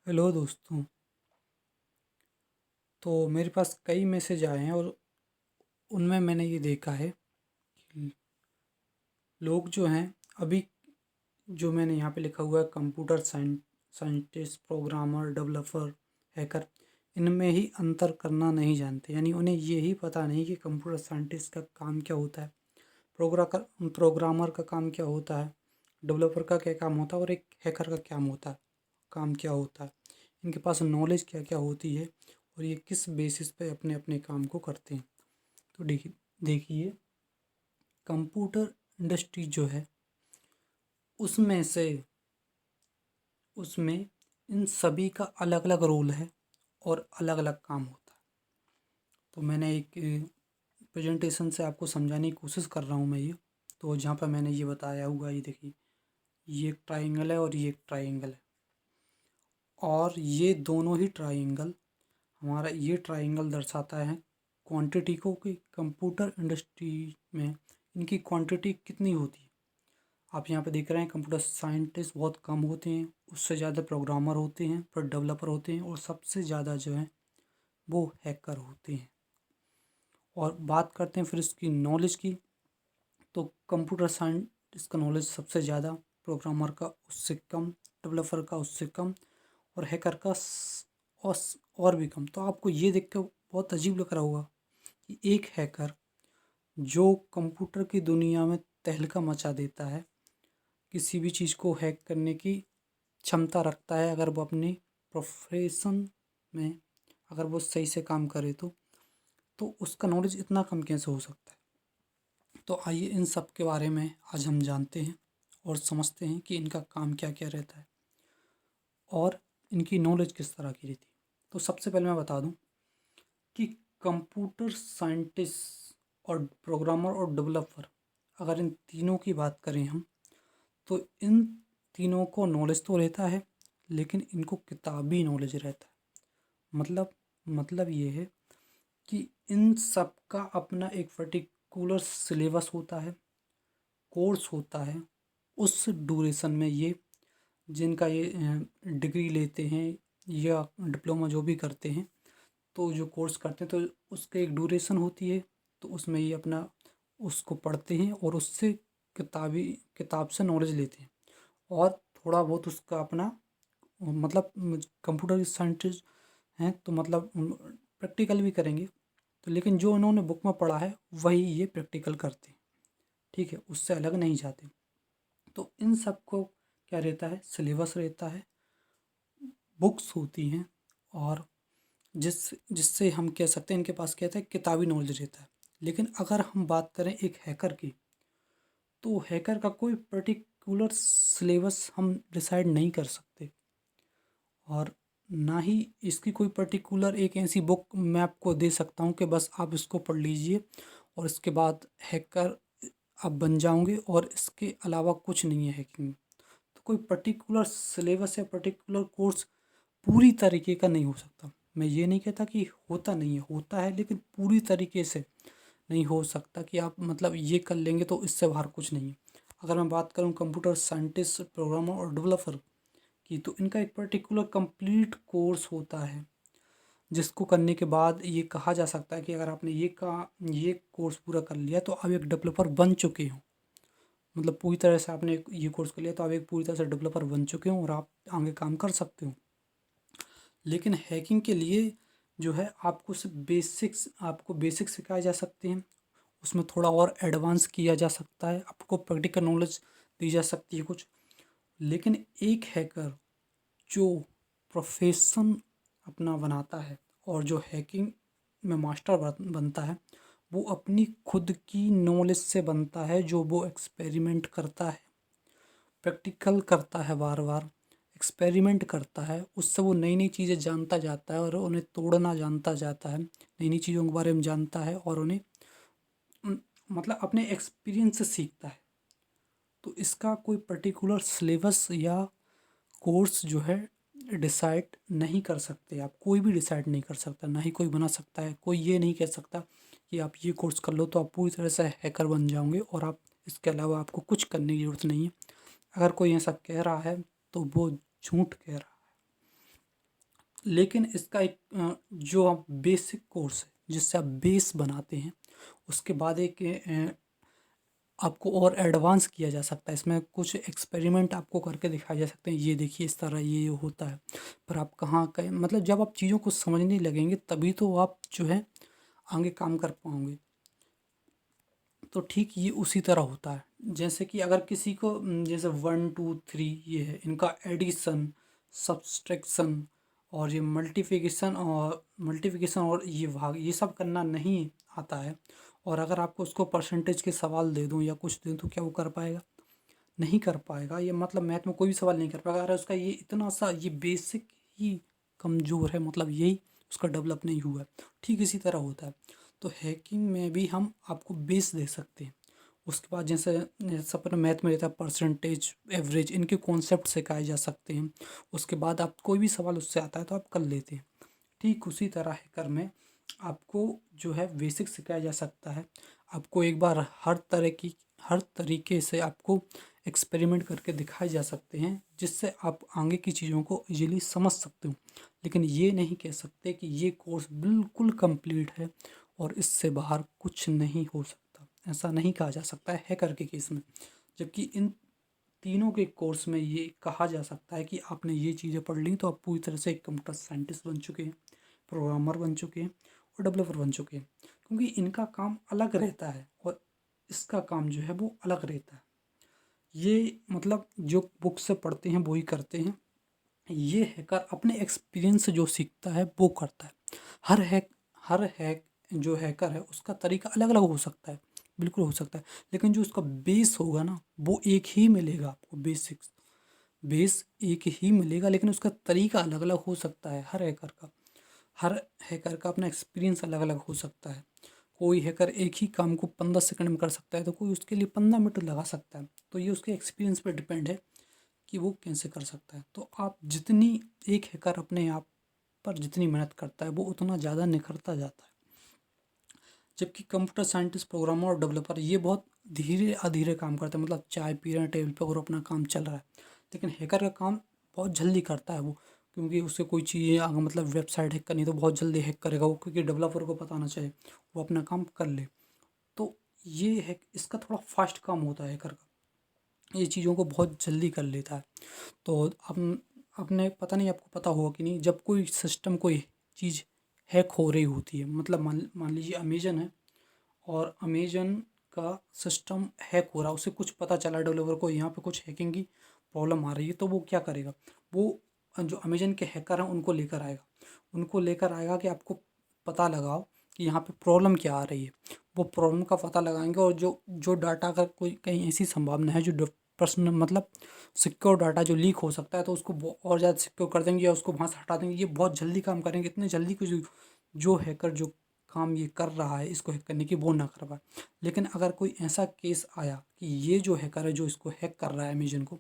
Hello दोस्तों। तो मेरे पास कई मैसेज आए हैं और उनमें मैंने ये देखा है कि लोग जो हैं अभी जो मैंने यहाँ पे लिखा हुआ है computer scientist, programmer, developer, hacker, इनमें ही अंतर करना नहीं जानते। यानी उन्हें ये ही पता नहीं कि कंप्यूटर साइंटिस्ट का काम क्या होता है, प्रोग्रामर का काम क्या होता है, डेवलपर का क्या काम होता है और एक हैकर का क्या होता है, काम क्या होता है। इनके पास नॉलेज क्या क्या होती है और ये किस बेसिस पे अपने अपने काम को करते हैं। तो देखिए, कंप्यूटर इंडस्ट्री जो है उसमें से उसमें इन सभी का अलग अलग रोल है और अलग अलग काम होता है। तो मैंने एक प्रेजेंटेशन से आपको समझाने की कोशिश कर रहा हूँ मैं ये। तो जहाँ पर मैंने ये बताया हुआ, ये देखिए, ये एक ट्राइंगल है और ये एक ट्राइंगल है और ये दोनों ही ट्राइंगल, हमारा ये ट्राइंगल दर्शाता है क्वांटिटी को, कि कंप्यूटर इंडस्ट्री में इनकी क्वांटिटी कितनी होती है। आप यहाँ पे देख रहे हैं कंप्यूटर साइंटिस्ट बहुत कम होते हैं, उससे ज़्यादा प्रोग्रामर होते हैं, फिर डेवलपर होते हैं और सबसे ज़्यादा जो है वो हैकर होते हैं। और बात करते हैं फिर इसकी नॉलेज की, तो कंप्यूटर साइंटिस्ट का नॉलेज सबसे ज़्यादा, प्रोग्रामर का उससे कम, डेवलपर का उससे कम और हैकर का और भी कम। तो आपको ये देख के बहुत अजीब लग रहा होगा कि एक हैकर जो कंप्यूटर की दुनिया में तहलका मचा देता है, किसी भी चीज़ को हैक करने की क्षमता रखता है, अगर वो अपने प्रोफेशन में अगर वो सही से काम करे तो उसका नॉलेज इतना कम कैसे हो सकता है। तो आइए इन सब के बारे में आज हम जानते हैं और समझते हैं कि इनका काम क्या क्या रहता है और इनकी नॉलेज किस तरह की रहती है। तो सबसे पहले मैं बता दूं कि कंप्यूटर साइंटिस्ट और प्रोग्रामर और डेवलपर, अगर इन तीनों की बात करें हम, तो इन तीनों को नॉलेज तो रहता है लेकिन इनको किताबी नॉलेज रहता है। मतलब ये है कि इन सब का अपना एक पर्टिकुलर सिलेबस होता है, कोर्स होता है। उस ड्यूरेशन में ये जिनका ये डिग्री लेते हैं या डिप्लोमा जो भी करते हैं, तो जो कोर्स करते हैं तो उसके एक ड्यूरेशन होती है। तो उसमें ये अपना उसको पढ़ते हैं और उससे किताब से नॉलेज लेते हैं और थोड़ा बहुत उसका अपना, मतलब कंप्यूटर साइंटिस्ट हैं तो मतलब प्रैक्टिकल भी करेंगे। तो लेकिन जो उन्होंने बुक में पढ़ा है वही ये प्रैक्टिकल करते हैं, ठीक है, उससे अलग नहीं जाते। तो इन सब को क्या रहता है, सिलेबस रहता है, बुक्स होती हैं और जिससे हम कह सकते हैं इनके पास क्या रहता है, किताबी नॉलेज रहता है। लेकिन अगर हम बात करें एक हैकर की, तो हैकर का कोई पर्टिकुलर सिलेबस हम डिसाइड नहीं कर सकते और ना ही इसकी कोई पर्टिकुलर एक ऐसी बुक मैं आपको दे सकता हूँ कि बस आप इसको पढ़ लीजिए और इसके बाद हैकर आप बन जाओगे और इसके अलावा कुछ नहीं है हैकिंग। तो कोई पर्टिकुलर सिलेबस या पर्टिकुलर कोर्स पूरी तरीके का नहीं हो सकता। मैं ये नहीं कहता कि होता नहीं है, होता है, लेकिन पूरी तरीके से नहीं हो सकता कि आप मतलब ये कर लेंगे तो इससे बाहर कुछ नहीं है। अगर मैं बात करूँ कंप्यूटर साइंटिस्ट, प्रोग्रामर और डेवलपर की, तो इनका एक पर्टिकुलर कंप्लीट कोर्स होता है जिसको करने के बाद ये कहा जा सकता है कि अगर आपने ये कोर्स पूरा कर लिया तो आप एक डेवलपर बन चुके हो। मतलब पूरी तरह से आपने ये कोर्स कर लिया तो आप एक पूरी तरह से डेवलपर बन चुके हो और आप आगे काम कर सकते हो। लेकिन हैकिंग के लिए जो है आपको सिर्फ आपको बेसिक्स सिखाए जा सकते हैं, उसमें थोड़ा और एडवांस किया जा सकता है, आपको प्रैक्टिकल नॉलेज दी जा सकती है कुछ। लेकिन एक हैकर जो प्रोफेशन अपना बनाता है और जो हैकिंग में मास्टर बनता है, वो अपनी खुद की नॉलेज से बनता है, जो वो एक्सपेरिमेंट करता है, प्रैक्टिकल करता है, बार बार एक्सपेरिमेंट करता है, उससे वो नई नई चीज़ें जानता जाता है और उन्हें तोड़ना जानता जाता है, नई नई चीज़ों के बारे में जानता है और उन्हें मतलब अपने एक्सपीरियंस से सीखता है। तो इसका कोई पर्टिकुलर सिलेबस या कोर्स जो है डिसाइड नहीं कर सकते आप, कोई भी डिसाइड नहीं कर सकता, ना ही कोई बना सकता है। कोई ये नहीं कह सकता कि आप ये कोर्स कर लो तो आप पूरी तरह से हैकर बन जाओगे और आप इसके अलावा आपको कुछ करने की ज़रूरत नहीं है। अगर कोई ऐसा कह रहा है तो वो झूठ कह रहा है। लेकिन इसका एक जो आप बेसिक कोर्स है जिससे आप बेस बनाते हैं, उसके बाद एक आपको और एडवांस किया जा सकता है। इसमें कुछ एक्सपेरिमेंट आपको करके दिखाए जा सकते हैं, ये देखिए इस तरह ये होता है। पर आप कहाँ कहीं मतलब जब आप चीज़ों को समझने लगेंगे तभी तो आप जो है आगे काम कर पाओगे। तो ठीक ये उसी तरह होता है, जैसे कि अगर किसी को जैसे 1 2 3 ये है, इनका एडिशन, सब्सट्रैक्शन और ये मल्टीप्लिकेशन और ये भाग, ये सब करना नहीं आता है, और अगर आपको उसको परसेंटेज के सवाल दे दूं या कुछ दे दूं तो क्या वो कर पाएगा? नहीं कर पाएगा। ये मतलब मैथ में कोई भी सवाल नहीं कर पाएगा अगर उसका ये इतना सा ये बेसिक ही कमज़ोर है, मतलब यही उसका डेवलप नहीं हुआ है। ठीक इसी तरह होता है। तो हैकिंग में भी हम आपको बेस दे सकते हैं। उसके बाद जैसे जैसे अपने मैथ में रहता है परसेंटेज, एवरेज, इनके कॉन्सेप्ट सिखाए जा सकते हैं। उसके बाद आप कोई भी सवाल उससे आता है तो आप कर लेते हैं। ठीक उसी तरह हैकर में आपको जो है बेसिक सिखाया जा सकता है। आपको एक बार हर तरीके से आपको एक्सपेरिमेंट करके दिखाए जा सकते हैं, जिससे आप आगे की चीज़ों को इजीली समझ सकते हो। लेकिन ये नहीं कह सकते कि ये कोर्स बिल्कुल कंप्लीट है और इससे बाहर कुछ नहीं हो सकता। ऐसा नहीं कहा जा सकता है हैकर के केस में। जबकि इन तीनों के कोर्स में ये कहा जा सकता है कि आपने ये चीज़ें पढ़ ली तो आप पूरी तरह से एक कंप्यूटर साइंटिस्ट बन चुके हैं, प्रोग्रामर बन चुके हैं और डेवलपर बन चुके हैं। क्योंकि इनका काम अलग रहता है और इसका काम जो है वो अलग रहता है। ये मतलब जो बुक से पढ़ते हैं वो ही करते हैं। ये हैकर अपने एक्सपीरियंस से जो सीखता है वो करता है। हर हैक जो हैकर है उसका तरीका अलग अलग हो सकता है, बिल्कुल हो सकता है। लेकिन जो उसका बेस होगा ना वो एक ही मिलेगा आपको। बेस एक ही मिलेगा, लेकिन उसका तरीका अलग अलग हो सकता है हर हैकर का अपना एक्सपीरियंस अलग अलग हो सकता है। कोई हैकर एक ही काम को 15 सेकंड में कर सकता है तो कोई उसके लिए 15 मिनट लगा सकता है। तो ये उसके एक्सपीरियंस पर डिपेंड है कि वो कैसे कर सकता है। तो आप जितनी एक हैकर अपने आप पर जितनी मेहनत करता है वो उतना ज़्यादा निखरता जाता है। जबकि कंप्यूटर साइंटिस्ट, प्रोग्रामर और डेवलपर ये बहुत धीरे धीरे काम करते हैं, मतलब चाय पी रहे हैं टेबल पे और अपना काम चल रहा है। लेकिन हैकर का काम बहुत जल्दी करता है वो, क्योंकि उससे कोई चीज़ अगर मतलब वेबसाइट हैक करनी है तो बहुत जल्दी हैक करेगा वो, क्योंकि डेवलपर को पता ना चले, वो अपना काम कर ले। तो ये है इसका थोड़ा फास्ट काम होता है हैकर का, ये चीज़ों को बहुत जल्दी कर लेता है। तो अब आपने पता नहीं आपको पता होगा कि नहीं, जब कोई सिस्टम कोई चीज़ हैक हो रही होती है, मतलब मान मान लीजिए अमेजन है और अमेजन का सिस्टम हैक हो रहा है, उसे कुछ पता चला डेवलपर को यहाँ पे कुछ हैकिंग की प्रॉब्लम आ रही है, तो वो क्या करेगा? वो जो अमेजन के हैकर हैं उनको लेकर आएगा कि आपको पता लगाओ कि यहाँ पे प्रॉब्लम क्या आ रही है। वो प्रॉब्लम का पता लगाएंगे और जो जो डाटा का कोई कहीं ऐसी संभावना है जो पर्सनल मतलब सिक्योर डाटा जो लीक हो सकता है, तो उसको और ज़्यादा सिक्योर कर देंगे या उसको वहाँ से हटा देंगे। ये बहुत जल्दी काम करेंगे, इतने जल्दी कि जो हैकर जो काम ये कर रहा है इसको हैक करने की वो ना कर पाए। लेकिन अगर कोई ऐसा केस आया कि ये जो हैकर है जो इसको हैक कर रहा है अमेजन को,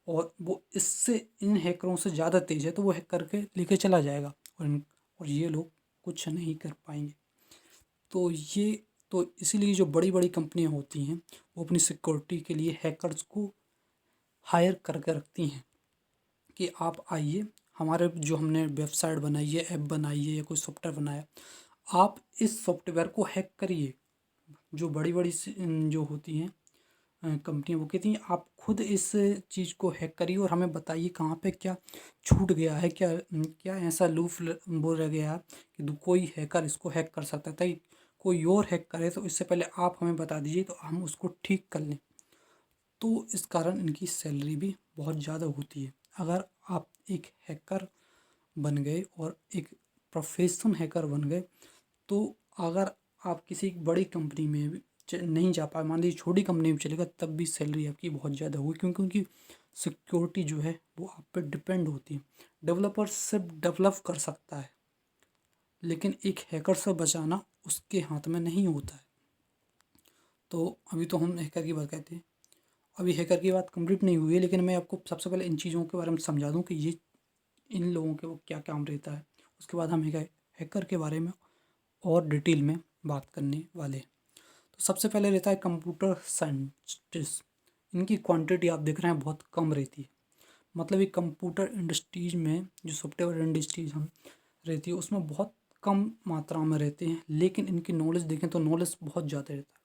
और वो इससे इन हैकरों से ज़्यादा तेज़ है, तो वो हैक करके लेके चला जाएगा और ये लोग कुछ नहीं कर पाएंगे। तो ये तो इसीलिए जो बड़ी बड़ी कंपनियां होती हैं वो अपनी सिक्योरिटी के लिए हैकर्स को हायर करके रखती हैं कि आप आइए, हमारे जो हमने वेबसाइट बनाई है, ऐप बनाई है या कोई सॉफ्टवेयर बनाया, आप इस सॉफ्टवेयर को हैक करिए। जो बड़ी बड़ी जो होती हैं कंपनियां, वो कहती हैं आप खुद इस चीज़ को हैक करिए और हमें बताइए कहाँ पे क्या छूट गया है, क्या ऐसा बोल रह गया है कि कोई हैकर इसको हैक कर सकता है, ताकि कोई और हैक करे तो इससे पहले आप हमें बता दीजिए तो हम उसको ठीक कर लें। तो इस कारण इनकी सैलरी भी बहुत ज़्यादा होती है। अगर आप एक हैकर बन गए और एक प्रोफेशनल हैकर बन गए, तो अगर आप किसी बड़ी कंपनी में भी नहीं जा पाए, मान लीजिए छोटी कंपनी में चलेगा, तब भी सैलरी आपकी बहुत ज़्यादा होगी, क्योंकि उनकी सिक्योरिटी जो है वो आप पे डिपेंड होती है। डेवलपर सिर्फ डेवलप कर सकता है, लेकिन एक हैकर से बचाना उसके हाथ में नहीं होता है। तो अभी तो हम हैकर की बात कहते हैं, अभी हैकर की बात कंप्लीट नहीं हुई है, लेकिन मैं आपको सबसे पहले इन चीज़ों के बारे में समझा दूं कि ये इन लोगों के वो क्या काम रहता है। उसके बाद हम हैकर के बारे में और डिटेल में बात करने वाले हैं। तो सबसे पहले रहता है कंप्यूटर साइंटिस्ट। इनकी क्वांटिटी आप देख रहे हैं बहुत कम रहती है। मतलब ये कंप्यूटर इंडस्ट्रीज में जो सॉफ्टवेयर इंडस्ट्रीज हम रहती है उसमें बहुत कम मात्रा में रहते हैं, लेकिन इनकी नॉलेज देखें तो नॉलेज बहुत ज़्यादा रहता है।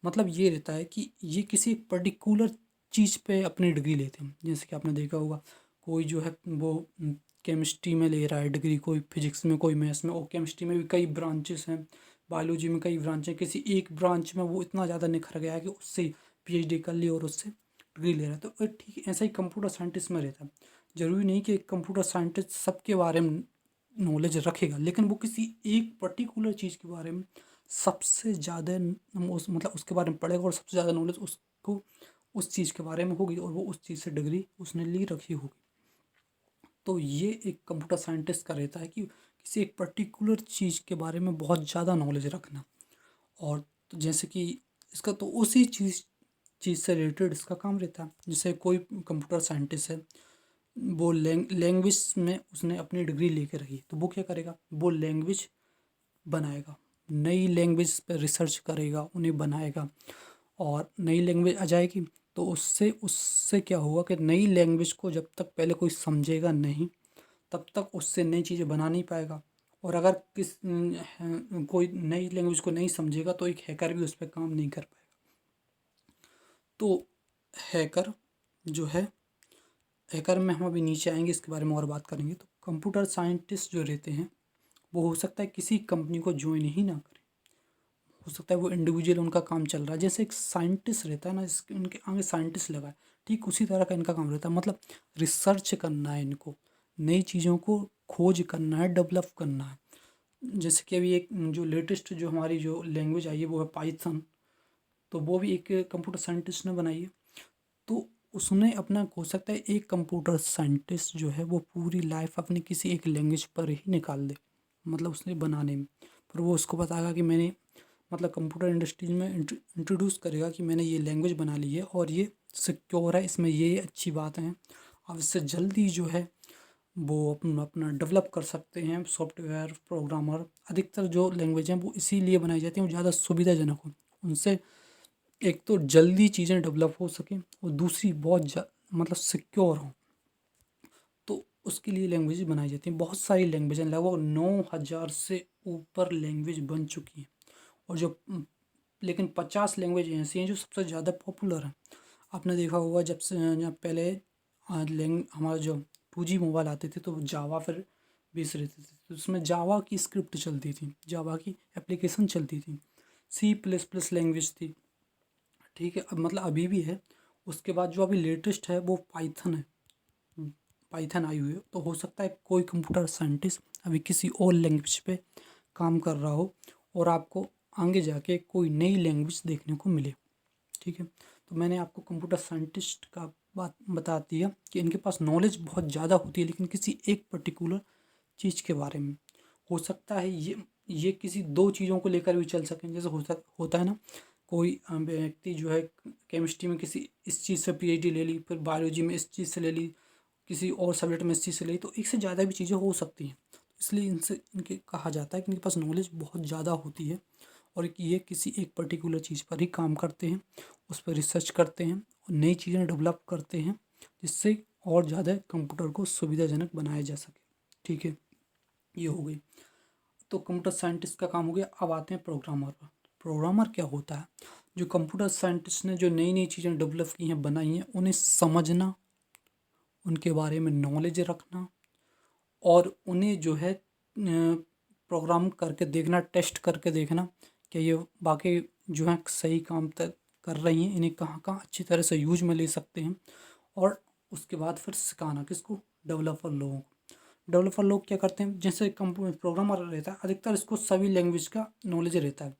मतलब ये रहता है कि ये किसी एक पर्टिकुलर चीज़ पे अपनी डिग्री लेते हैं। जैसे कि आपने देखा होगा, कोई जो है वो केमिस्ट्री में ले रहा है डिग्री, कोई फिजिक्स में, कोई मैथ्स में, और केमिस्ट्री में भी कई ब्रांचेस हैं, बायोलॉजी में कई ब्रांच हैं। किसी एक ब्रांच में वो इतना ज़्यादा निखर गया है कि उससे पीएचडी कर ली और उससे डिग्री ले रहा है। तो ठीक है, ऐसा ही कंप्यूटर साइंटिस्ट में रहता है। ज़रूरी नहीं कि कंप्यूटर साइंटिस्ट सबके बारे में नॉलेज रखेगा, लेकिन वो किसी एक पर्टिकुलर चीज़ के बारे में सबसे ज़्यादा उस मतलब उसके बारे में पढ़ेगा, और सबसे ज़्यादा नॉलेज उसको उस चीज़ के बारे में होगी, और वो उस चीज़ से डिग्री उसने ली रखी होगी। तो ये एक कंप्यूटर साइंटिस्ट का रहता है कि किसी एक पर्टिकुलर चीज़ के बारे में बहुत ज़्यादा नॉलेज रखना। और तो जैसे कि इसका तो उसी चीज़ से रिलेटेड इसका काम रहता है। जैसे कोई कंप्यूटर साइंटिस्ट है, वो लैंग्वेज में उसने अपनी डिग्री लेके रखी, तो वो क्या करेगा, वो लैंग्वेज बनाएगा, नई लैंग्वेज पर रिसर्च करेगा, उन्हें बनाएगा। और नई लैंग्वेज आ जाएगी तो उससे उससे क्या होगा कि नई लैंग्वेज को जब तक पहले कोई समझेगा नहीं, तब तक उससे नई चीज़ें बना नहीं पाएगा। और अगर कोई नई लैंग्वेज को नहीं समझेगा तो एक हैकर भी उस पर काम नहीं कर पाएगा। तो हैकर जो है, हैकर में हम अभी नीचे आएंगे, इसके बारे में और बात करेंगे। तो कंप्यूटर साइंटिस्ट जो रहते हैं, वो हो सकता है किसी कंपनी को ज्वाइन ही ना करें, हो सकता है वो इंडिविजुअल उनका काम चल रहा है। जैसे एक साइंटिस्ट रहता है ना, इसके उनके आगे साइंटिस्ट लगा है, ठीक उसी तरह का इनका काम रहता है। मतलब रिसर्च करना है इनको, नई चीज़ों को खोज करना है, डेवलप करना है। जैसे कि अभी एक जो लेटेस्ट जो हमारी जो लैंग्वेज आई है वो है पाइथन, तो वो भी एक कंप्यूटर साइंटिस्ट ने बनाई है। तो उसने अपना, हो सकता है एक कंप्यूटर साइंटिस्ट जो है वो पूरी लाइफ अपनी किसी एक लैंग्वेज पर ही निकाल दे, मतलब उसने बनाने में। पर वो उसको बताएगा कि मैंने, मतलब कंप्यूटर इंडस्ट्रीज में इंट्रोड्यूस करेगा कि मैंने ये लैंग्वेज बना ली है और ये सिक्योर है, इसमें ये अच्छी बातें हैं, आप इससे जल्दी जो है वो अपना डेवलप कर सकते हैं। सॉफ्टवेयर प्रोग्रामर, अधिकतर जो लैंग्वेज हैं वो इसीलिए बनाई जाती हैं, वो ज़्यादा सुविधाजनक हो, उनसे एक तो जल्दी चीज़ें डेवलप हो सकें, और दूसरी बहुत मतलब सिक्योर हो। तो उसके लिए लैंग्वेज बनाई जाती हैं। बहुत सारी लैंग्वेज हैं, लगभग 9,000 से ऊपर लैंग्वेज बन चुकी हैं। और जो लेकिन 50 लैंग्वेज ऐसी हैं जो सबसे ज़्यादा पॉपुलर हैं। आपने देखा होगा, जब पहले हमारा जो 2G मोबाइल आते थे तो जावा फिर बेस रहते थे, तो उसमें जावा की स्क्रिप्ट चलती थी, जावा की एप्लीकेशन चलती थी, C++ लैंग्वेज थी। ठीक है, अब मतलब अभी भी है। उसके बाद जो अभी लेटेस्ट है वो पाइथन है, पाइथन आई हुई है। तो हो सकता है कोई कंप्यूटर साइंटिस्ट अभी किसी और लैंग्वेज पे काम कर रहा हो, और आपको आगे जाके कोई नई लैंग्वेज देखने को मिले। ठीक है, तो मैंने आपको कंप्यूटर साइंटिस्ट का बात बता दिया कि इनके पास नॉलेज बहुत ज़्यादा होती है, लेकिन किसी एक पर्टिकुलर चीज़ के बारे में। हो सकता है ये किसी दो चीज़ों को लेकर भी चल सकें। जैसे होता है ना, कोई व्यक्ति जो है केमिस्ट्री में किसी इस चीज़ से पीएचडी ले ली, फिर बायोलॉजी में इस चीज़ से ले ली, किसी और सब्जेक्ट में इस चीज़ से ले ली, तो एक से ज़्यादा भी चीज़ें हो सकती हैं। इसलिए इनके कहा जाता है कि इनके पास नॉलेज बहुत ज़्यादा होती है, और कि ये किसी एक पर्टिकुलर चीज़ पर ही काम करते हैं, उस पर रिसर्च करते हैं और नई चीज़ें डेवलप करते हैं, जिससे और ज़्यादा कंप्यूटर को सुविधाजनक बनाया जा सके। ठीक है, ये हो गई। तो कंप्यूटर साइंटिस्ट का काम हो गया। अब आते हैं प्रोग्रामर पर। प्रोग्रामर क्या होता है, जो कंप्यूटर साइंटिस्ट ने जो नई नई चीज़ें डेवलप की हैं, बनाई हैं, उन्हें समझना, उनके बारे में नॉलेज रखना, और उन्हें जो है प्रोग्राम करके देखना, टेस्ट करके देखना कि ये बाकी जो है सही काम तक कर रही हैं, इन्हें कहाँ कहाँ अच्छी तरह से यूज में ले सकते हैं। और उसके बाद फिर सिखाना किसको, डेवलपर लोगों को। डेवलपर लोग क्या करते हैं, जैसे प्रोग्रामर रहता है, अधिकतर इसको सभी लैंग्वेज का नॉलेज रहता है,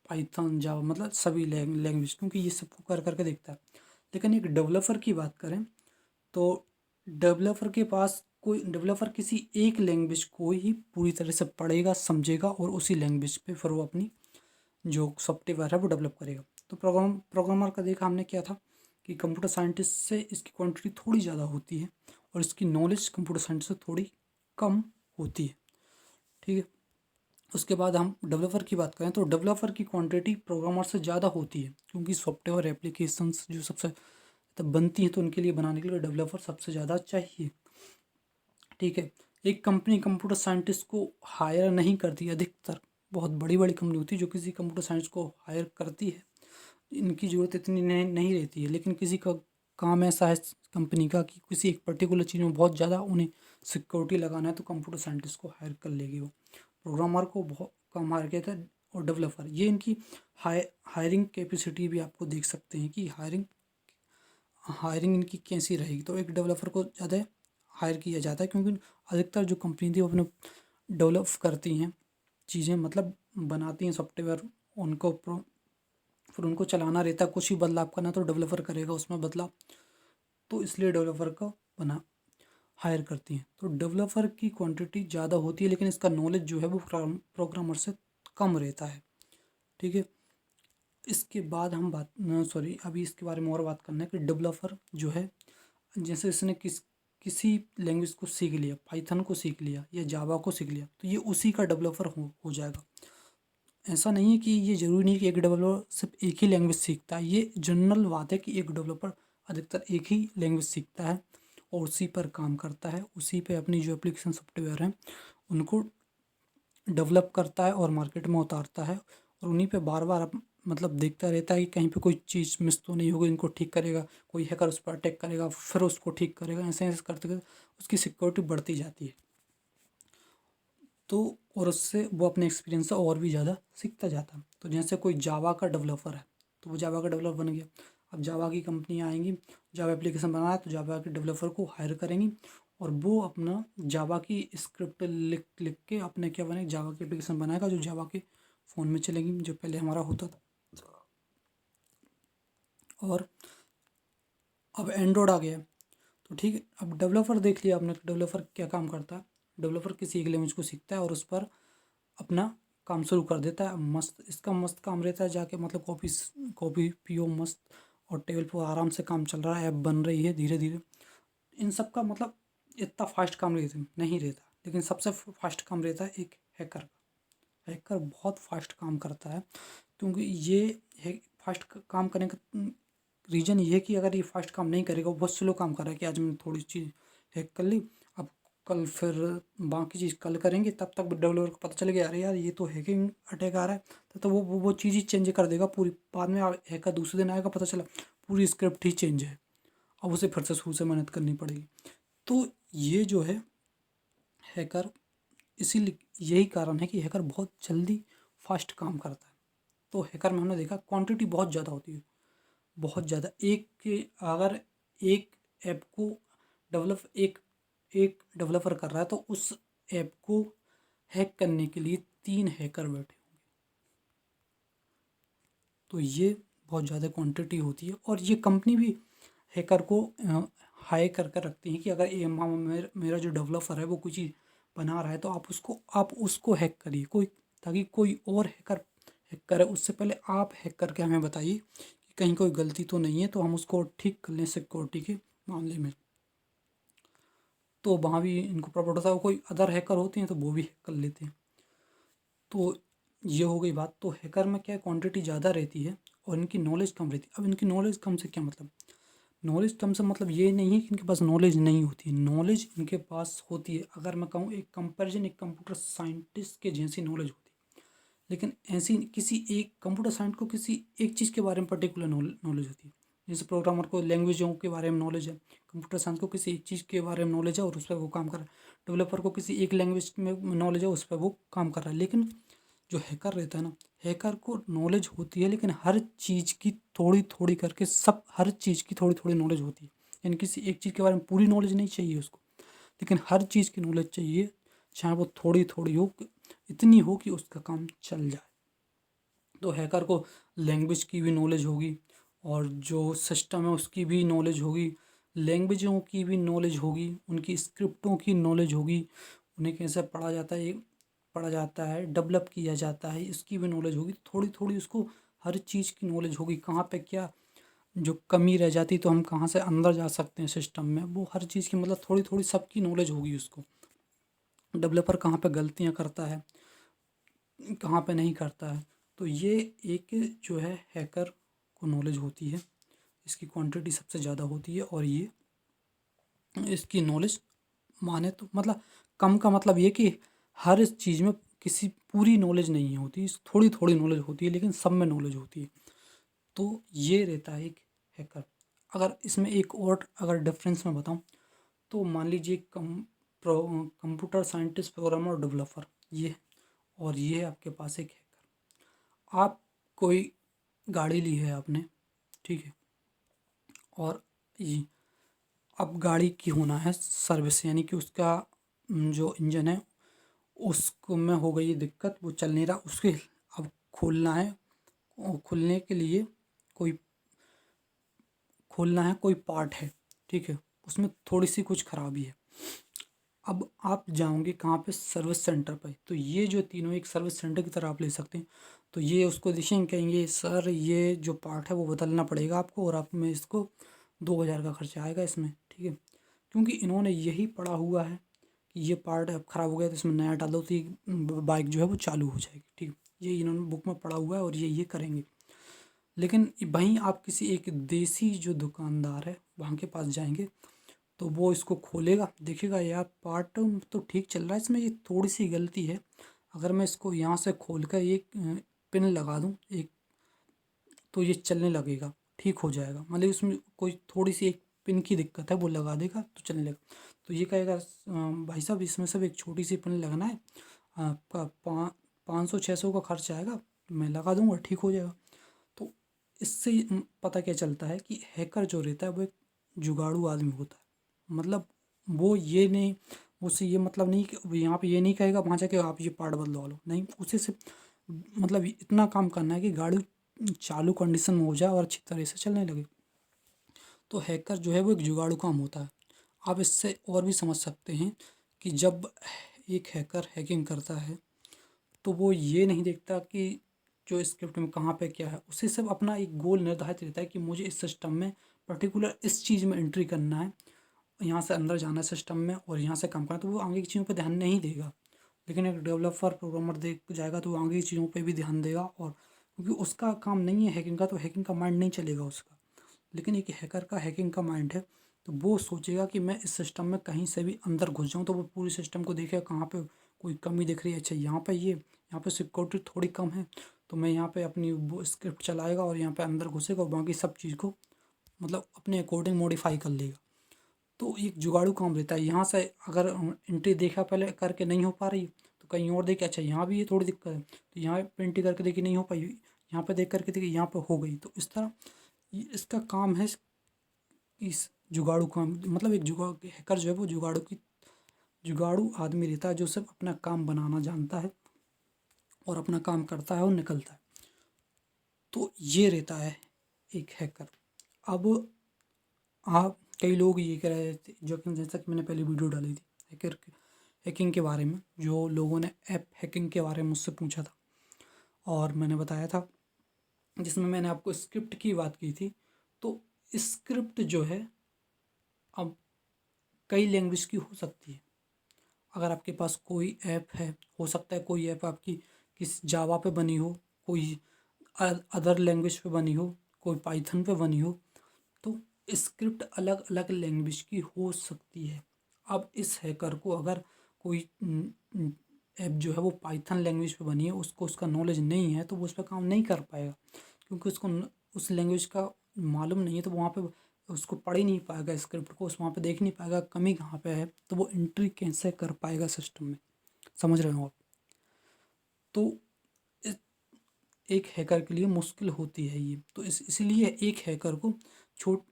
पाइथन जावा, मतलब सभी लैंग्वेज, क्योंकि ये सबको कर करके देखता है। लेकिन एक डेवलपर की बात करें तो डेवलपर किसी एक लैंग्वेज को ही पूरी तरह से पढ़ेगा, समझेगा, और उसी लैंग्वेज पे फिर वो अपनी जो सॉफ्टवेयर है वो डेवलप करेगा। तो प्रोग्रामर का देखा हमने क्या था कि कंप्यूटर साइंटिस्ट से इसकी क्वांटिटी थोड़ी ज़्यादा होती है, और इसकी नॉलेज कंप्यूटर साइंटिस्ट से थोड़ी कम होती है। ठीक है, उसके बाद हम डेवलपर की बात करें तो डेवलपर की क्वांटिटी प्रोग्रामर से ज़्यादा होती है, क्योंकि सॉफ्टवेयर एप्लीकेशंस जो सबसे तब बनती हैं, तो उनके लिए बनाने के लिए डेवलपर सबसे ज़्यादा चाहिए। ठीक है, एक कंपनी कंप्यूटर साइंटिस्ट को हायर नहीं करती। अधिकतर बहुत बड़ी बड़ी कंपनी होती है जो किसी कंप्यूटर साइंटिस्ट को हायर करती है, इनकी ज़रूरत इतनी नहीं रहती है। लेकिन किसी का काम ऐसा है कंपनी का कि किसी एक पर्टिकुलर चीज़ में बहुत ज़्यादा उन्हें सिक्योरिटी लगाना है, तो कंप्यूटर साइंटिस्ट को हायर कर लेगी वो। प्रोग्रामर को बहुत कम हायर किया था, और डेवलपर, ये इनकी हायरिंग कैपेसिटी भी आपको देख सकते हैं कि हायरिंग इनकी कैसी रहेगी। तो एक डेवलपर को ज़्यादा हायर किया जाता है, क्योंकि अधिकतर जो कंपनी थी वो अपने डेवलप करती हैं चीज़ें, मतलब बनाती हैं सॉफ्टवेयर, उनको फिर उनको चलाना रहता है। कुछ ही बदलाव करना तो डेवलपर करेगा उसमें बदलाव, तो इसलिए डेवलपर को बना हायर करती हैं। तो डेवलपर की क्वांटिटी ज़्यादा होती है, लेकिन इसका नॉलेज जो है वो प्रोग्रामर से कम रहता है। ठीक है, इसके बाद हम अभी इसके बारे में और बात करना है कि डेवलपर जो है, जैसे इसने किसी लैंग्वेज को सीख लिया, पाइथन को सीख लिया या जावा को सीख लिया, तो ये उसी का डेवलपर हो जाएगा। ऐसा नहीं है कि ये ज़रूरी नहीं कि एक डेवलपर सिर्फ एक ही लैंग्वेज सीखता है। ये जनरल बात है कि एक डेवलपर अधिकतर एक ही लैंग्वेज सीखता है और उसी पर काम करता है, उसी पे अपनी जो एप्लीकेशन सॉफ्टवेयर हैं उनको डेवलप करता है और मार्केट में उतारता है, और उन्हीं पे बार बार मतलब देखता रहता है कि कहीं पे कोई चीज़ मिस तो नहीं होगी, इनको ठीक करेगा, कोई हैकर उस पर अटैक करेगा फिर उसको ठीक करेगा, ऐसे ऐसे करते करते उसकी सिक्योरिटी बढ़ती जाती है। तो और उससे वो अपने एक्सपीरियंस से और भी ज़्यादा सीखता जाता है। तो जैसे कोई जावा का डेवलपर है, तो वो जावा का डेवलपर बन गया। अब जावा की कंपनियाँ आएंगी, जावा एप्लीकेशन बनाना है तो जावा के डेवलपर को हायर करेंगी, और वो अपना जावा की स्क्रिप्ट लिख लिख के अपने क्या बने जावा की एप्लीकेशन बनाएगा, जो जावा के फ़ोन में चलेगी, जो पहले हमारा होता था। और अब एंड्रॉयड आ गया है, तो ठीक है, अब डेवलपर देख लिया आपने, डेवलपर क्या काम करता है। डेवलपर किसी एक लैंग्वेज को सीखता है और उस पर अपना काम शुरू कर देता है। मस्त इसका मस्त काम रहता है, जाके मतलब कॉपी पियो मस्त, और टेबल पर आराम से काम चल रहा है, ऐप बन रही है धीरे धीरे। इन सब का मतलब इतना फास्ट काम नहीं रहता, लेकिन सबसे फास्ट काम रहता है एक हैकर का। हैकर बहुत फास्ट काम करता है, क्योंकि ये है फास्ट काम करने का रीज़न ये है कि अगर ये फास्ट काम नहीं करेगा, वो बहुत स्लो काम कर रहा है कि आज मैंने थोड़ी चीज़ हैक कर ली, अब कल फिर बाकी चीज़ कल करेंगे, तब तक डेवलपर को पता चल गया अरे यार ये तो हैकिंग अटैक आ रहा है, तो वो चीज़ ही चेंज कर देगा पूरी। बाद में हैकर दूसरे दिन आएगा, पता चला पूरी स्क्रिप्ट ही चेंज है, अब उसे फिर से शुरू से मेहनत करनी पड़ेगी। तो ये जो है हैकर, इसीलिए यही कारण है कि हैकर बहुत जल्दी फास्ट काम करता है। तो हैकर में हमने देखा क्वांटिटी बहुत ज़्यादा होती है, बहुत ज़्यादा। अगर एक ऐप को डेवलप एक एक डेवलपर कर रहा है, तो उस ऐप को हैक करने के लिए 3 हैकर बैठे होंगे। तो ये बहुत ज़्यादा क्वांटिटी होती है, और ये कंपनी भी हैकर को हाई कर कर रखती है कि अगर मेरा जो डेवलपर है वो कोई चीज़ बना रहा है, तो आप उसको हैक करिए, ताकि कोई और हैक करे उससे पहले आप हैक करके हमें बताइए कि कहीं कोई गलती तो नहीं है, तो हम उसको ठीक कर लें सिक्योरिटी के मामले में। तो वहाँ भी इनको प्रॉपर होता है, कोई अदर हैकर होते हैं तो वो भी हैक कर लेते हैं। तो ये हो गई बात। तो हैकर में क्या क्वांटिटी ज़्यादा रहती है और इनकी नॉलेज कम रहती है। अब इनकी नॉलेज कम से क्या मतलब, नॉलेज कम से मतलब ये नहीं है कि इनके पास नॉलेज नहीं होती है, नॉलेज इनके पास होती है। अगर मैं कहूँ एक कंपैरिजन, एक कंप्यूटर साइंटिस्ट के जैसी नॉलेज होती है, लेकिन ऐसी किसी एक कंप्यूटर साइंस को किसी एक चीज़ के बारे में पर्टिकुलर नॉलेज होती है। जैसे प्रोग्रामर को लैंग्वेजों के बारे में नॉलेज है, कंप्यूटर साइंस को किसी एक चीज़ के बारे में नॉलेज है और उस पर वो काम कर रहा है। डेवलपर को किसी एक लैंग्वेज में नॉलेज है, उस पर वो काम कर रहा है। लेकिन जो हैकर रहता है ना, हैकर को नॉलेज होती है, लेकिन हर चीज़ की थोड़ी थोड़ी करके, सब हर चीज़ की थोड़ी थोड़ी नॉलेज होती है। यानी किसी एक चीज़ के बारे में पूरी नॉलेज नहीं चाहिए उसको, लेकिन हर चीज़ की नॉलेज चाहिए, चाहे वो थोड़ी थोड़ी हो, इतनी हो कि उसका काम चल जाए। तो हैकर को लैंग्वेज की भी नॉलेज होगी, और जो सिस्टम है उसकी भी नॉलेज होगी, लैंग्वेजों की भी नॉलेज होगी, उनकी स्क्रिप्टों की नॉलेज होगी, उन्हें कैसे पढ़ा जाता है डेवलप किया जाता है, इसकी भी नॉलेज होगी। थोड़ी थोड़ी उसको हर चीज़ की नॉलेज होगी, कहाँ पे क्या जो कमी रह जाती तो हम कहाँ से अंदर जा सकते हैं सिस्टम में, वो हर चीज़ की मतलब थोड़ी थोड़ी सबकी नॉलेज होगी उसको। डेवलपर कहाँ पे गलतियाँ करता है, कहाँ पे नहीं करता है, तो ये एक जो है हैकर को नॉलेज होती है, इसकी क्वांटिटी सबसे ज़्यादा होती है, और ये इसकी नॉलेज माने तो मतलब कम का मतलब ये कि हर इस चीज़ में किसी पूरी नॉलेज नहीं होती, थोड़ी थोड़ी नॉलेज होती है, लेकिन सब में नॉलेज होती है। तो ये रहता है एक हैकर। अगर इसमें एक और अगर डिफरेंस मैं बताऊं, तो मान लीजिए कंप्यूटर साइंटिस्ट, प्रोग्रामर और डेवलपर, ये है, और ये है आपके पास एक हैकर। आप कोई गाड़ी ली है आपने, ठीक है, और ये अब गाड़ी की होना है सर्विस, यानी कि उसका जो इंजन है उसको में हो गई दिक्कत, वो चल नहीं रहा, उसके अब खोलना है। और खुलने के लिए कोई खोलना है, कोई पार्ट है, ठीक है, उसमें थोड़ी सी कुछ खराबी है। अब आप जाओगे कहाँ पे? सर्विस सेंटर पे। तो ये जो तीनों एक सर्विस सेंटर की तरह आप ले सकते हैं। तो ये उसको देखेंगे, कहेंगे सर ये जो पार्ट है वो बदलना पड़ेगा आपको, और आप में इसको 2,000 का खर्चा आएगा इसमें, ठीक है, क्योंकि इन्होंने यही पढ़ा हुआ है कि ये पार्ट अब ख़राब हो गया तो इसमें नया डाल दो तो ये बाइक जो है वो चालू हो जाएगी, ठीक है। ये इन्होंने बुक में पढ़ा हुआ है और ये करेंगे। लेकिन वहीं आप किसी एक देसी जो दुकानदार है वहाँ के पास जाएंगे, तो वो इसको खोलेगा, देखेगा यार पार्ट तो ठीक चल रहा है, इसमें ये थोड़ी सी गलती है, अगर मैं इसको यहाँ से खोल कर एक पिन लगा दूँ एक, तो ये चलने लगेगा, ठीक हो जाएगा। मतलब इसमें कोई थोड़ी सी एक पिन की दिक्कत है, वो लगा देगा तो चलने लगेगा। तो ये कहेगा भाई साहब इसमें सब एक छोटी सी पिन लगना है, आपका 500-600 का खर्च आएगा, मैं लगा दूंगा, ठीक हो जाएगा। तो इससे पता क्या चलता है कि हैकर जो रहता है वो एक जुगाड़ू आदमी होता है। मतलब वो ये नहीं, उससे ये मतलब नहीं कि वो यहाँ पे ये नहीं कहेगा वहाँ जाके आप ये पार्ट बदलवा लो, नहीं, उसे सिर्फ मतलब इतना काम करना है कि गाड़ी चालू कंडीशन में हो जाए और अच्छी तरह से चलने लगे। तो हैकर जो है वो एक जुगाड़ू काम होता है। आप इससे और भी समझ सकते हैं कि जब एक हैकर हैकिंग करता है तो वो ये नहीं देखता कि जो स्क्रिप्ट में कहाँ पे क्या है, उसे सब अपना एक गोल निर्धारित रहता है कि मुझे इस सिस्टम में पर्टिकुलर इस चीज़ में एंट्री करना है, यहाँ से अंदर जाना है सिस्टम में और यहाँ से काम करना है, तो वो आगे की चीज़ों पर ध्यान नहीं देगा। लेकिन एक डेवलपर प्रोग्रामर देख जाएगा तो वो आगे की चीज़ों पे भी ध्यान देगा, और क्योंकि उसका काम नहीं है हैकिंग का, तो हैकिंग का माइंड नहीं चलेगा उसका। लेकिन एक हैकर का हैकिंग का माइंड है, तो वो सोचेगा कि मैं इस सिस्टम में कहीं से भी अंदर घुस जाऊँ, तो वो पूरी सिस्टम को देखेगा कहाँ पे कोई कमी दिख रही है, अच्छा यहाँ पे ये यहाँ पे सिक्योरिटी थोड़ी कम है, तो मैं यहाँ पे अपनी वो स्क्रिप्ट चलाएगा और यहाँ पे अंदर घुसेगा और बाकी सब चीज़ को मतलब अपने अकॉर्डिंग मॉडिफाई कर लेगा। तो एक जुगाड़ू काम रहता है। यहाँ से अगर एंट्री देखा पहले करके नहीं हो पा रही तो कहीं और देखे, अच्छा यहाँ भी ये थोड़ी दिक्कत है, तो यहाँ पे एंट्री करके देखी नहीं हो पाई, यहाँ पे देख करके देखी यहाँ पे हो गई। तो इस तरह इसका काम है, इस जुगाड़ू काम मतलब एक जुगाड़ हैकर जो है वो जुगाड़ू आदमी रहता है जो सिर्फ अपना काम बनाना जानता है और अपना काम करता है और निकलता है। तो ये रहता है एक हैकर। अब आप कई लोग ये कह रहे थे, जो कि जैसा कि मैंने पहले वीडियो डाली थी हैकिंग के बारे में, जो लोगों ने ऐप हैकिंग के बारे में मुझसे पूछा था और मैंने बताया था, जिसमें मैंने आपको स्क्रिप्ट की बात की थी। तो स्क्रिप्ट जो है अब कई लैंग्वेज की हो सकती है। अगर आपके पास कोई ऐप है, हो सकता है कोई ऐप आपकी किस जावा पे बनी हो, कोई अदर लैंग्वेज पे बनी हो, कोई पाइथन पे बनी हो, तो स्क्रिप्ट अलग अलग लैंग्वेज की हो सकती है। अब इस हैकर को अगर कोई ऐप जो है वो पाइथन लैंग्वेज पे बनी है, उसको उसका नॉलेज नहीं है, तो वो उस पर काम नहीं कर पाएगा, क्योंकि उसको उस लैंग्वेज का मालूम नहीं है, तो वहाँ पे उसको पढ़ ही नहीं पाएगा स्क्रिप्ट को, उस वहाँ पे देख नहीं पाएगा कमी कहाँ पे है, तो वो एंट्री कैसे कर पाएगा सिस्टम में। समझ रहे हो आप? तो इस- एक हैकर के लिए मुश्किल होती है ये। तो इसलिए एक हैकर को छोट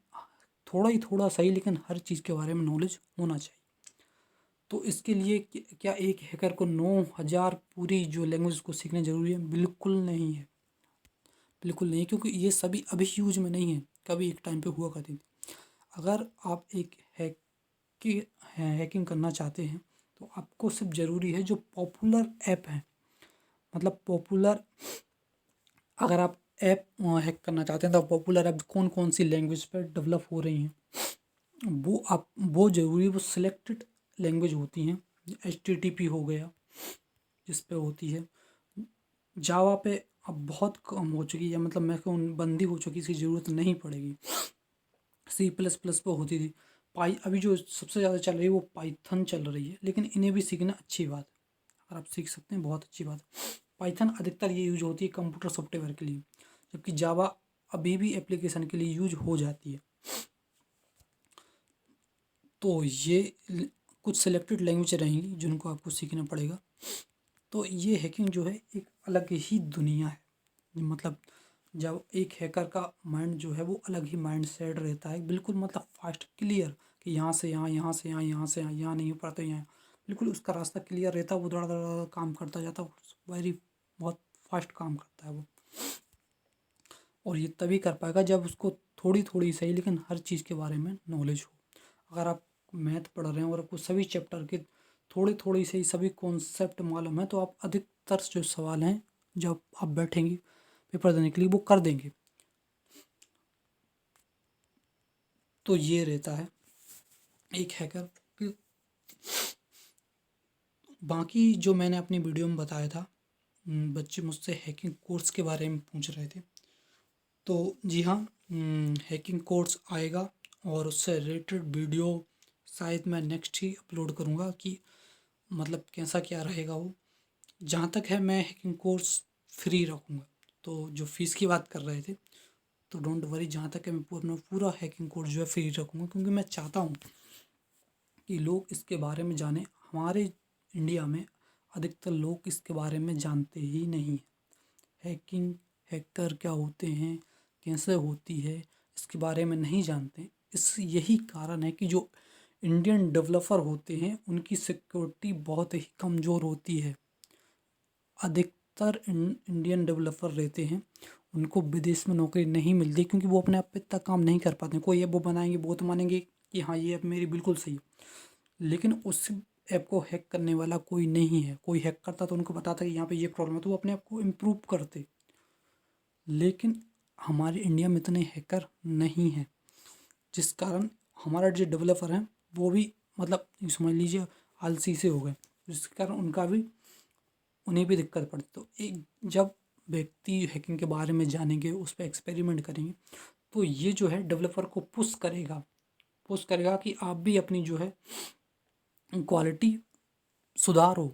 थोड़ा ही थोड़ा सही लेकिन हर चीज़ के बारे में नॉलेज होना चाहिए। तो इसके लिए क्या एक हैकर को 9,000 पूरी जो लैंग्वेज को सीखना ज़रूरी है? बिल्कुल नहीं है, बिल्कुल नहीं, क्योंकि ये सभी अभी यूज में नहीं है, कभी एक टाइम पे हुआ करती थी। अगर आप एक की हैकिंग करना चाहते हैं तो आपको सिर्फ ज़रूरी है जो पॉपुलर ऐप हैं, मतलब पॉपुलर, अगर आप ऐप हैक करना चाहते हैं तो पॉपुलर ऐप कौन कौन सी लैंग्वेज पर डेवलप हो रही हैं वो ज़रूरी, वो सिलेक्टेड लैंग्वेज होती हैं। HTTP हो गया जिस पे होती है, जावा पे अब बहुत कम हो चुकी है, मतलब मैं कहूँ बंदी हो चुकी, इसकी ज़रूरत नहीं पड़ेगी। C++ पे होती थी, अभी जो सबसे ज़्यादा चल रही है वो पाइथन चल रही है, लेकिन इन्हें भी सीखना अच्छी बात है। अगर आप सीख सकते हैं बहुत अच्छी बात है। पाइथन अधिकतर ये यूज होती है कंप्यूटर सॉफ्टवेयर के लिए, जबकि जावा अभी भी एप्लीकेशन के लिए यूज हो जाती है। तो ये कुछ सिलेक्टेड लैंग्वेज रहेंगी जिनको आपको सीखना पड़ेगा। तो ये हैकिंग जो है एक अलग ही दुनिया है। मतलब जब एक हैकर का माइंड जो है वो अलग ही माइंड सेट रहता है, बिल्कुल मतलब फास्ट क्लियर, कि यहाँ से यहाँ, यहाँ से यहाँ, यहाँ से यहाँ, यहाँ नहीं हो पाता तो यहाँ, बिल्कुल उसका रास्ता क्लियर रहता है। वो दौड़ा दौड़ा काम करता जाता है, वेरी बहुत फास्ट काम करता है वो। और ये तभी कर पाएगा जब उसको थोड़ी थोड़ी सही लेकिन हर चीज़ के बारे में नॉलेज हो। अगर आप मैथ पढ़ रहे हैं और आपको सभी चैप्टर के थोड़ी थोड़ी सही सभी कॉन्सेप्ट मालूम है, तो आप अधिकतर जो सवाल हैं जब आप बैठेंगे पेपर देने के लिए वो कर देंगे। तो ये रहता है एक हैकर कि बाकी जो मैंने अपनी वीडियो में बताया था, बच्चे मुझसे हैकिंग कोर्स के बारे में पूछ रहे थे। तो जी हाँ, हैकिंग कोर्स आएगा और उससे रिलेटेड वीडियो शायद मैं नेक्स्ट ही अपलोड करूँगा कि मतलब कैसा क्या रहेगा वो। जहाँ तक है मैं हैकिंग कोर्स फ्री रखूँगा। तो जो फ़ीस की बात कर रहे थे, तो डोंट वरी, जहाँ तक है मैं अपना पूरा हैकिंग कोर्स जो है फ्री रखूँगा, क्योंकि मैं चाहता हूँ कि लोग इसके बारे में जानें। हमारे इंडिया में अधिकतर लोग इसके बारे में जानते ही नहीं हैं। हैकिंग, हैकर क्या होते हैं, कैसे होती है, इसके बारे में नहीं जानते। यही कारण है कि जो इंडियन डेवलपर होते हैं उनकी सिक्योरिटी बहुत ही कमज़ोर होती है। अधिकतर इंडियन डेवलपर रहते हैं, उनको विदेश में नौकरी नहीं मिलती, क्योंकि वो अपने आप पे इतना काम नहीं कर पाते। कोई ऐप वो बनाएंगे, वो तो मानेंगे कि हाँ ये ऐप मेरी बिल्कुल सही है, लेकिन उस ऐप को हैक करने वाला कोई नहीं है। कोई हैक करता तो उनको बताता कि यहाँ पे ये प्रॉब्लम है, तो वो अपने आप को इम्प्रूव करते। लेकिन हमारे इंडिया में इतने हैकर नहीं हैं, जिस कारण हमारा जो डेवलपर हैं वो भी मतलब यूँ समझ लीजिए आलसी से हो गए, जिसके कारण उन्हें भी दिक्कत पड़ती। तो एक जब व्यक्ति हैकिंग के बारे में जानेंगे, उस पर एक्सपेरिमेंट करेंगे, तो ये जो है डेवलपर को पुश करेगा कि आप भी अपनी जो है क्वालिटी सुधारो।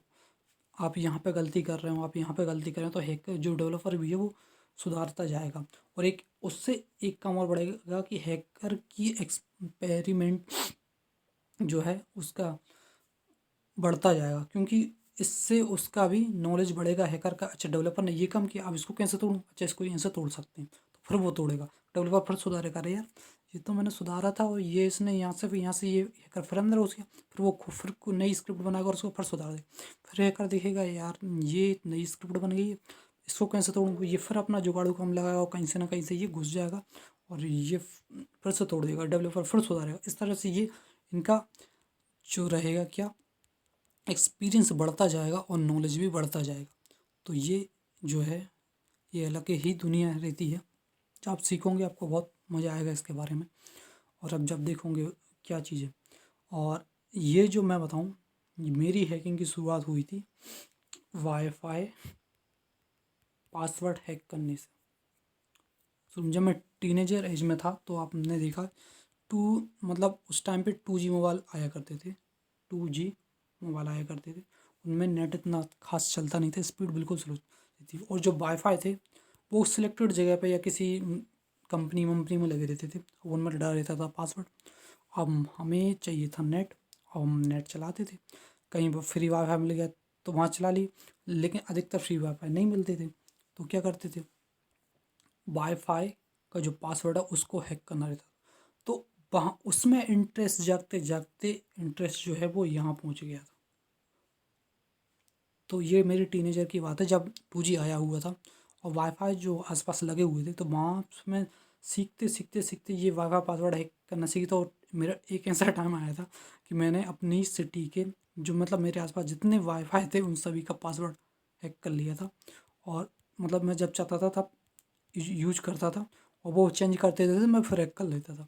आप यहाँ पे गलती कर रहे हो, आप यहाँ पे गलती कर रहे हो, तो हैकर जो डेवलपर भी है वो सुधारता जाएगा। और एक उससे एक काम और बढ़ेगा कि हैकर की एक्सपेरिमेंट जो है उसका बढ़ता जाएगा, क्योंकि इससे उसका भी नॉलेज बढ़ेगा हैकर का। अच्छा, डेवलपर ने ये काम किया, अब इसको कैसे तोड़ूं, अच्छा इसको यहाँ से तोड़ सकते हैं, तो फिर वो तोड़ेगा। डेवलपर फिर सुधारेगा, अरे यार ये तो मैंने सुधारा था और ये इसने यहाँ से ये हैकर फिर अंदर घुस गया। फिर वो फिर कोई नई स्क्रिप्ट बनाएगा और उसको फिर सुधार दे। फिर हैकर देखेगा यार ये नई स्क्रिप्ट बन गई है, इसको कैसे तोड़ूँ, ये फिर अपना जुगाड़ू काम लगाएगा और कहीं से ना कहीं से ये घुस जाएगा और ये फिर से तोड़ देगा। डेवलपर फिर सुधारेगा। इस तरह से ये इनका जो रहेगा क्या, एक्सपीरियंस बढ़ता जाएगा और नॉलेज भी बढ़ता जाएगा। तो ये जो है ये अलग ही दुनिया रहती है। जब आप सीखोगे आपको बहुत मज़ा आएगा इसके बारे में, और अब जब देखोगे क्या चीज़ है। और ये जो मैं बताऊँ, मेरी हैकिंग की शुरुआत हुई थी वाईफाई पासवर्ड हैक करने से। तो जब मैं टीनेजर एज में था तो आपने देखा मतलब उस टाइम पे 2G मोबाइल आया करते थे। 2G मोबाइल आया करते थे, उनमें नेट इतना खास चलता नहीं था, स्पीड बिल्कुल स्लो थी। और जो वाईफाई थे वो सिलेक्टेड जगह पे या किसी कंपनी वंपनी में लगे रहते थे, उनमें डरा रहता था पासवर्ड। अब हमें चाहिए था नेट, और हम नेट चलाते थे। कहीं पर फ्री वाईफाई मिल गया तो वहाँ चला ली, लेकिन अधिकतर फ्री वाईफाई नहीं मिलते थे, तो क्या करते थे, वाईफाई का जो पासवर्ड है उसको हैक करना रहता था। तो वहाँ उसमें इंटरेस्ट जागते जागते इंटरेस्ट जो है वो यहाँ पहुँच गया था। तो ये मेरी टीनेजर की बात है, जब 2G आया हुआ था और वाईफाई जो आसपास लगे हुए थे, तो वहाँ में सीखते सीखते सीखते ये वाईफाई पासवर्ड हैक करना सीखी। तो मेरा एक ऐसा टाइम आया था कि मैंने अपनी सिटी के जो मतलब मेरे आसपास जितने वाईफाई थे उन सभी का पासवर्ड हैक कर लिया था। और मतलब मैं जब चाहता था तब यूज करता था, और वो चेंज करते थे तो मैं फिर हैक कर लेता था।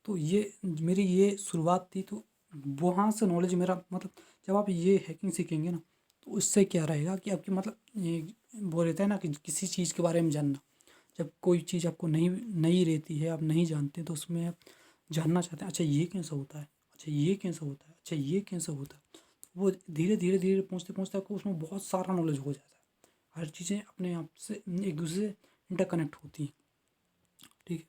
तो ये मेरी ये शुरुआत थी। तो वहाँ से नॉलेज मेरा मतलब, जब आप ये हैकिंग सीखेंगे ना, तो उससे क्या रहेगा कि आपकी मतलब ये वो रहता है ना कि किसी चीज़ के बारे में जानना। जब कोई चीज़ आपको नहीं नई रहती है, आप नहीं जानते, तो उसमें आप जानना चाहते हैं, अच्छा ये कैसे होता है, अच्छा ये कैसे होता है, अच्छा ये कैसे होता है। वो धीरे धीरे धीरे पहुँचते पहुँचते आपको उसमें बहुत सारा नॉलेज हो जाता है। हर चीज़ें अपने आप से एक दूसरे से इंटरकनेक्ट होती हैं। ठीक है।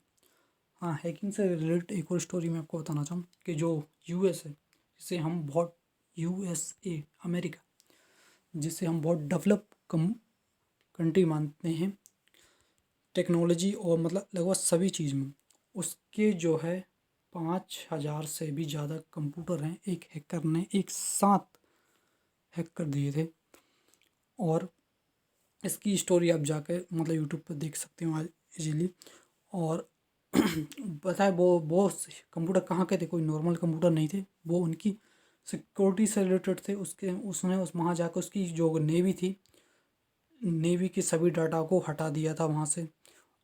हाँ, हैकिंग से रिलेटेड एक और स्टोरी मैं आपको बताना चाहूँ कि जो यूएस है, जिसे हम बहुत यूएसए अमेरिका, जिसे हम बहुत डेवलप कंट्री मानते हैं टेक्नोलॉजी और मतलब लगभग सभी चीज़ में, उसके जो है 5,000 से भी ज़्यादा कंप्यूटर हैं एक हैकर ने एक साथ हैक कर दिए थे। और इसकी स्टोरी आप जाकर मतलब यूट्यूब पर देख सकते हो इजीली। और बताए वो कंप्यूटर कहाँ के थे, कोई नॉर्मल कंप्यूटर नहीं थे, वो उनकी सिक्योरिटी से रिलेटेड थे। उसके उसने उस वहाँ जाकर उसकी जो नेवी थी, नेवी के सभी डाटा को हटा दिया था वहाँ से।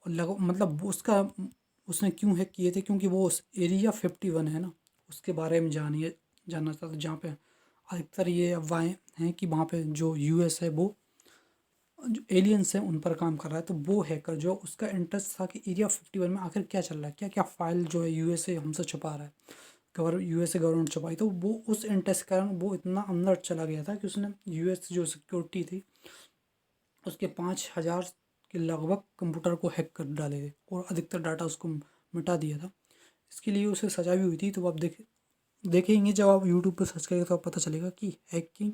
और मतलब उसका उसने क्यों हैक किए थे, क्योंकि वो उस एरिया 51 है ना, उसके बारे में जानना चाहता था, जहाँ पे अधिकतर ये अफवाहें हैं कि वहाँ पे जो यूएस है वो जो एलियंस हैं उन पर काम कर रहा है। तो वो हैकर जो उसका इंटरेस्ट था कि एरिया 51 में आखिर क्या चल रहा है, क्या क्या फाइल जो है यूएसए हमसे छुपा रहा है, यूएसए गवर्नमेंट छुपाई। तो वो उस इंटरेस्ट के कारण वो इतना अंदर चला गया था कि उसने यूएस जो सिक्योरिटी थी उसके 5,000 के लगभग कंप्यूटर को हैक कर डाले थे और अधिकतर डाटा उसको मिटा दिया था। इसके लिए उसे सजा भी हुई थी। तो आप देखेंगे जब आप यूट्यूब पर सर्च करेंगे तो आप पता चलेगा कि हैकिंग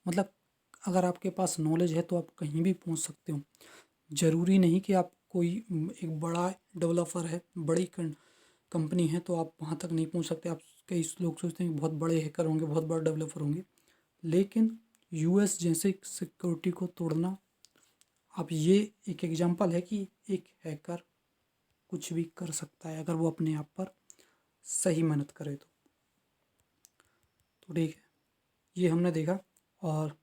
मतलब अगर आपके पास नॉलेज है तो आप कहीं भी पहुंच सकते हो। ज़रूरी नहीं कि आप कोई एक बड़ा डेवलपर है, बड़ी कंपनी है तो आप वहाँ तक नहीं पहुँच सकते। आप कई लोग सोचते हैं कि बहुत बड़े हैकर होंगे, बहुत बड़े डेवलपर होंगे, लेकिन यूएस जैसे सिक्योरिटी को तोड़ना, अब ये एक एग्जांपल है कि एक हैकर कुछ भी कर सकता है अगर वो अपने आप पर सही मेहनत करे तो ठीक है, ये हमने देखा। और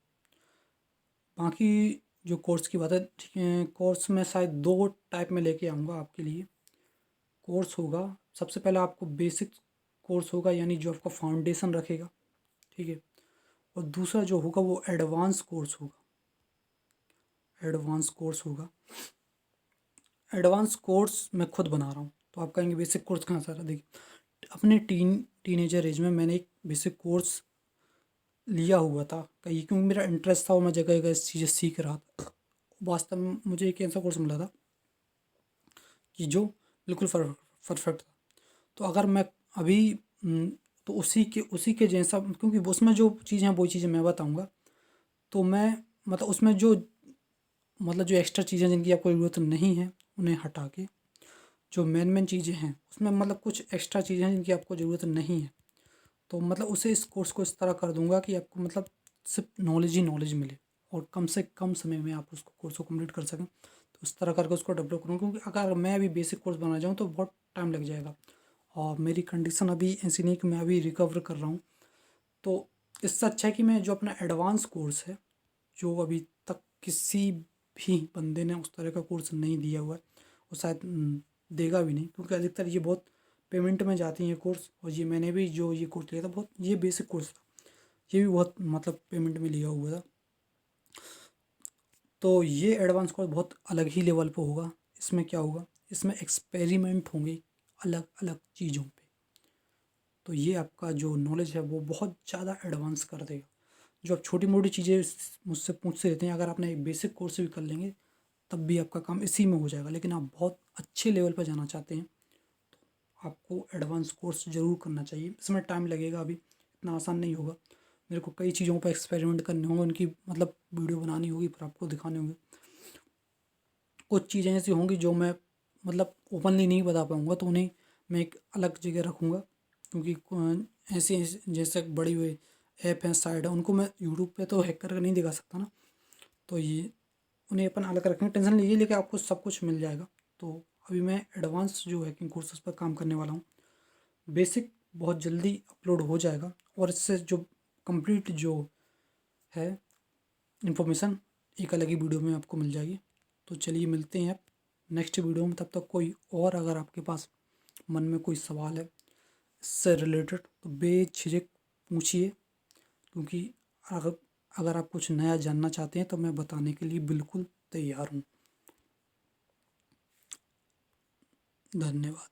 बाकी जो कोर्स की बात है, ठीक है, कोर्स में शायद 2 टाइप में लेके आऊँगा आपके लिए। कोर्स होगा, सबसे पहले आपको बेसिक कोर्स होगा यानी जो आपका फाउंडेशन रखेगा, ठीक है। और दूसरा जो होगा वो एडवांस कोर्स होगा। एडवांस कोर्स होगा, एडवांस कोर्स मैं खुद बना रहा हूँ। तो आप कहेंगे बेसिक कोर्स कहाँ से आ रहा है? देखिए, अपने टीनेजर एज में मैंने एक बेसिक कोर्स लिया हुआ था कहीं, क्योंकि मेरा इंटरेस्ट था और मैं जगह जगह चीज़ें सीख रहा था। वास्तव में मुझे एक ऐसा कोर्स मिला था कि जो बिल्कुल परफेक्ट था। तो अगर मैं अभी तो उसी के जैसा, क्योंकि उसमें जो चीज़ें हैं वही चीज़ें मैं बताऊंगा। तो मैं मतलब उसमें जो एक्स्ट्रा चीज़ें जिनकी आपको ज़रूरत नहीं है उन्हें हटा के जो मेन चीज़ें हैं उसमें मतलब कुछ एक्स्ट्रा चीज़ें हैं जिनकी आपको ज़रूरत नहीं है, तो मतलब उसे इस कोर्स को इस तरह कर दूंगा कि आपको मतलब सिर्फ नॉलेज ही नॉलेज मिले और कम से कम समय में आप उसको कोर्स को कंप्लीट कर सकें। तो इस तरह करके उसको डेवलप करूँ, क्योंकि अगर मैं अभी बेसिक कोर्स बनाना जाऊँ तो बहुत टाइम लग जाएगा और मेरी कंडीशन अभी ऐसी नहीं कि मैं अभी रिकवर कर रहा हूँ। तो इससे अच्छा है कि मैं जो अपना एडवांस कोर्स है, जो अभी तक किसी भी बंदे ने उस तरह का कोर्स नहीं दिया हुआ है, वो शायद देगा भी नहीं, क्योंकि अधिकतर ये बहुत पेमेंट में जाती हैं कोर्स। और ये मैंने भी जो ये कोर्स लिया था बहुत, ये बेसिक कोर्स था, ये भी बहुत मतलब पेमेंट में लिया हुआ था। तो ये एडवांस कोर्स बहुत अलग ही लेवल पर होगा। इसमें क्या होगा, इसमें एक्सपेरिमेंट होंगे अलग अलग चीज़ों पे। तो ये आपका जो नॉलेज है वो बहुत ज़्यादा एडवांस कर देगा। जो आप छोटी मोटी चीज़ें मुझसे पूछते रहते हैं, अगर आपने एक बेसिक कोर्स भी कर लेंगे तब भी आपका काम इसी में हो जाएगा। लेकिन आप बहुत अच्छे लेवल पर जाना चाहते हैं तो आपको एडवांस कोर्स ज़रूर करना चाहिए। इसमें टाइम लगेगा, अभी इतना आसान नहीं होगा। मेरे को कई चीज़ों पर एक्सपेरिमेंट करने होंगे, उनकी मतलब वीडियो बनानी होगी, फिर आपको दिखाने होंगे। कुछ चीज़ें ऐसी होंगी जो मैं मतलब ओपनली नहीं बता पाऊँगा, तो उन्हें मैं एक अलग जगह रखूँगा, क्योंकि ऐसी जैसे बड़ी हुई ऐप हैं, साइट है, उनको मैं यूट्यूब पे तो हैक करके नहीं दिखा सकता ना। तो ये उन्हें अपन अलग रखेंगे, टेंशन लीजिए, लेकिन आपको सब कुछ मिल जाएगा। तो अभी मैं एडवांस जो हैकिंग कोर्सेज पर काम करने वाला हूँ। बेसिक बहुत जल्दी अपलोड हो जाएगा और इससे जो कंप्लीट जो है इन्फॉर्मेशन एक अलग ही वीडियो में आपको मिल जाएगी। तो चलिए मिलते हैं आप नेक्स्ट वीडियो में। तब तक कोई और अगर आपके पास मन में कोई सवाल है इससे रिलेटेड तो बेझिझक पूछिए, क्योंकि अगर अगर आप कुछ नया जानना चाहते हैं तो मैं बताने के लिए बिल्कुल तैयार हूँ। धन्यवाद।